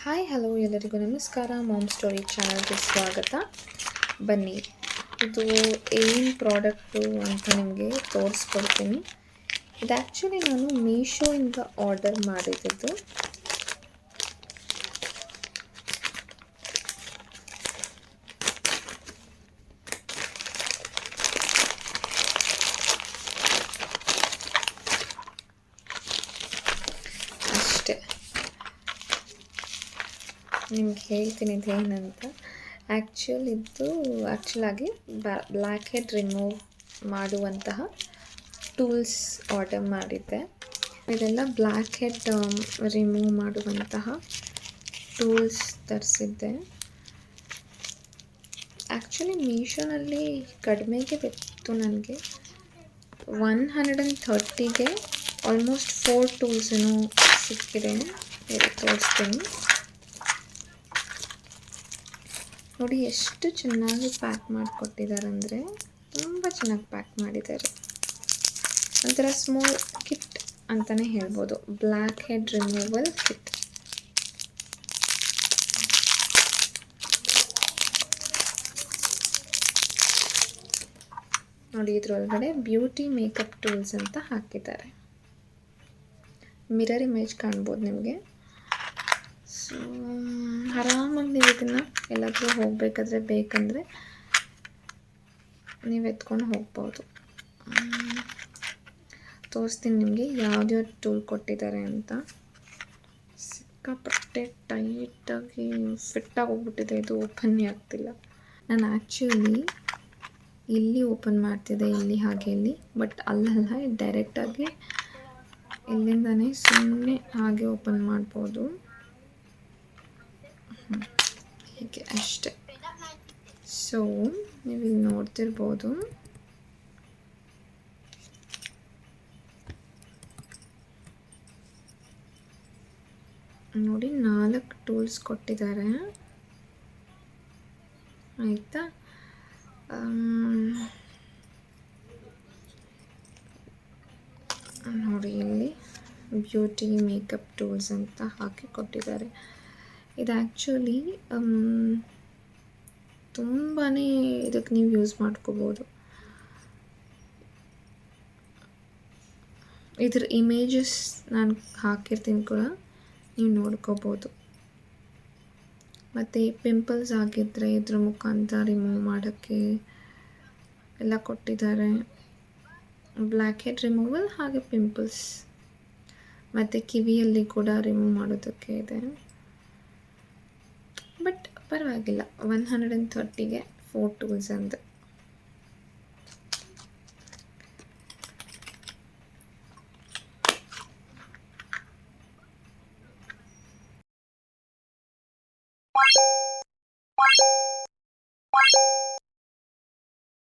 Hi hello ಎಲ್ಲರಿಗೂ ನಮಸ್ಕಾರ. Ma'am story ಚಾನಲ್ಗೆ ಸ್ವಾಗತ. ಬನ್ನಿ, ಇದು ಏನು ಪ್ರಾಡಕ್ಟು ಅಂತ ನಿಮಗೆ ತೋರಿಸ್ಕೊಡ್ತೀನಿ. ಇದು ಆ್ಯಕ್ಚುಲಿ ನಾನು ಮೀಶೋಯಿಂದ ಆರ್ಡರ್ ಮಾಡಿದ್ದು. ಅಷ್ಟೇ, ನಿಮ್ಗೆ ಹೇಳ್ತೀನಿ ಇದೇನಂತ. ಆ್ಯಕ್ಚುಲಾಗಿ ಬ್ಲ್ಯಾಕ್ ಹೆಡ್ ರಿಮೂವ್ ಮಾಡುವಂತಹ ಟೂಲ್ಸ್ ಆರ್ಡರ್ ಮಾಡಿದ್ದೆ. ಇದೆಲ್ಲ ಬ್ಲ್ಯಾಕ್ ಹೆಡ್ ರಿಮೂವ್ ಮಾಡುವಂತಹ ಟೂಲ್ಸ್ ತರಿಸಿದ್ದೆ. ಆ್ಯಕ್ಚುಲಿ ಮೀಶೋನಲ್ಲಿ ಕಡಿಮೆಗೆ ಬಿತ್ತು ನನಗೆ. 130ಗೆ ಆಲ್ಮೋಸ್ಟ್ 4 ಟೂಲ್ಸೂ ಸಿಕ್ಕಿದೆ. ತೋರಿಸ್ತೀನಿ ನೋಡಿ, ಎಷ್ಟು ಚೆನ್ನಾಗಿ ಪ್ಯಾಕ್ ಮಾಡಿಕೊಟ್ಟಿದ್ದಾರೆ ಅಂದರೆ ತುಂಬ ಚೆನ್ನಾಗಿ ಪ್ಯಾಕ್ ಮಾಡಿದ್ದಾರೆ. ಒಂಥರ ಸ್ಮಾಲ್ ಕಿಟ್ ಅಂತಲೇ ಹೇಳ್ಬೋದು. Black head removal kit. ನೋಡಿ, ಇದರೊಳಗಡೆ ಬ್ಯೂಟಿ ಮೇಕಪ್ ಟೂಲ್ಸ್ ಅಂತ ಹಾಕಿದ್ದಾರೆ. ಮಿರರ್ ಇಮೇಜ್ ಕಾಣ್ಬೋದು ನಿಮಗೆ. ಸೊ ಆರಾಮಾಗಿ ನೀವು ಇದನ್ನು ಎಲ್ಲಾದರೂ ಹೋಗಬೇಕಾದ್ರೆ ಬೇಕಂದರೆ ನೀವು ಎತ್ಕೊಂಡು ಹೋಗ್ಬೋದು. ತೋರಿಸ್ತೀನಿ ನಿಮಗೆ ಯಾವ್ಯಾವ ಟೂಲ್ ಕೊಟ್ಟಿದ್ದಾರೆ ಅಂತ. ಸಿಕ್ಕಾಪಟ್ಟೆ ಟೈಟಾಗಿ ಫಿಟ್ಟಾಗಿ ಹೋಗ್ಬಿಟ್ಟಿದೆ. ಇದು ಓಪನ್ನೇ ಆಗ್ತಿಲ್ಲ. ನಾನು ಆ್ಯಕ್ಚುಲಿ ಇಲ್ಲಿ ಓಪನ್ ಮಾಡ್ತಿದ್ದೆ, ಇಲ್ಲಿ ಹಾಗೆ ಇಲ್ಲಿ, ಬಟ್ ಅಲ್ಲಲ್ಲ, ಡೈರೆಕ್ಟಾಗಿ ಇಲ್ಲಿಂದನೇ ಸುಮ್ಮನೆ ಹಾಗೆ ಓಪನ್ ಮಾಡ್ಬೋದು. ಹೀಗೆ ಅಷ್ಟೆ. ಸೊ ನೀವು ಇಲ್ಲಿ ನೋಡ್ತಿರ್ಬೋದು, ನೋಡಿ 4 ಟೂಲ್ಸ್ ಕೊಟ್ಟಿದ್ದಾರೆ. ಆಯಿತಾ? ನೋಡಿ, ಇಲ್ಲಿ ಬ್ಯೂಟಿ ಮೇಕಪ್ ಟೂಲ್ಸ್ ಅಂತ ಹಾಕಿ ಕೊಟ್ಟಿದ್ದಾರೆ. ಇದು ಆ್ಯಕ್ಚುಲಿ ತುಂಬಾ ಇದಕ್ಕೆ ನೀವು ಯೂಸ್ ಮಾಡ್ಕೋಬೋದು. ಇದ್ರ ಇಮೇಜಸ್ ನಾನು ಹಾಕಿರ್ತೀನಿ ಕೂಡ, ನೀವು ನೋಡ್ಕೋಬೋದು. ಮತ್ತು ಪಿಂಪಲ್ಸ್ ಆಗಿದ್ದರೆ ಇದ್ರ ಮುಖಾಂತರ ರಿಮೂವ್ ಮಾಡೋಕ್ಕೆ ಎಲ್ಲ ಕೊಟ್ಟಿದ್ದಾರೆ. ಬ್ಲ್ಯಾಕ್ ಹೆಡ್ ರಿಮೂವಲ್ ಹಾಗೆ ಪಿಂಪಲ್ಸ್, ಮತ್ತು ಕಿವಿಯಲ್ಲಿ ಕೂಡ ರಿಮೂವ್ ಮಾಡೋದಕ್ಕೆ ಇದೆ. ಬಟ್ ಪರವಾಗಿಲ್ಲ, 130ಗೆ 4 ಟೂಲ್ಸ್ ಅಂದೆ.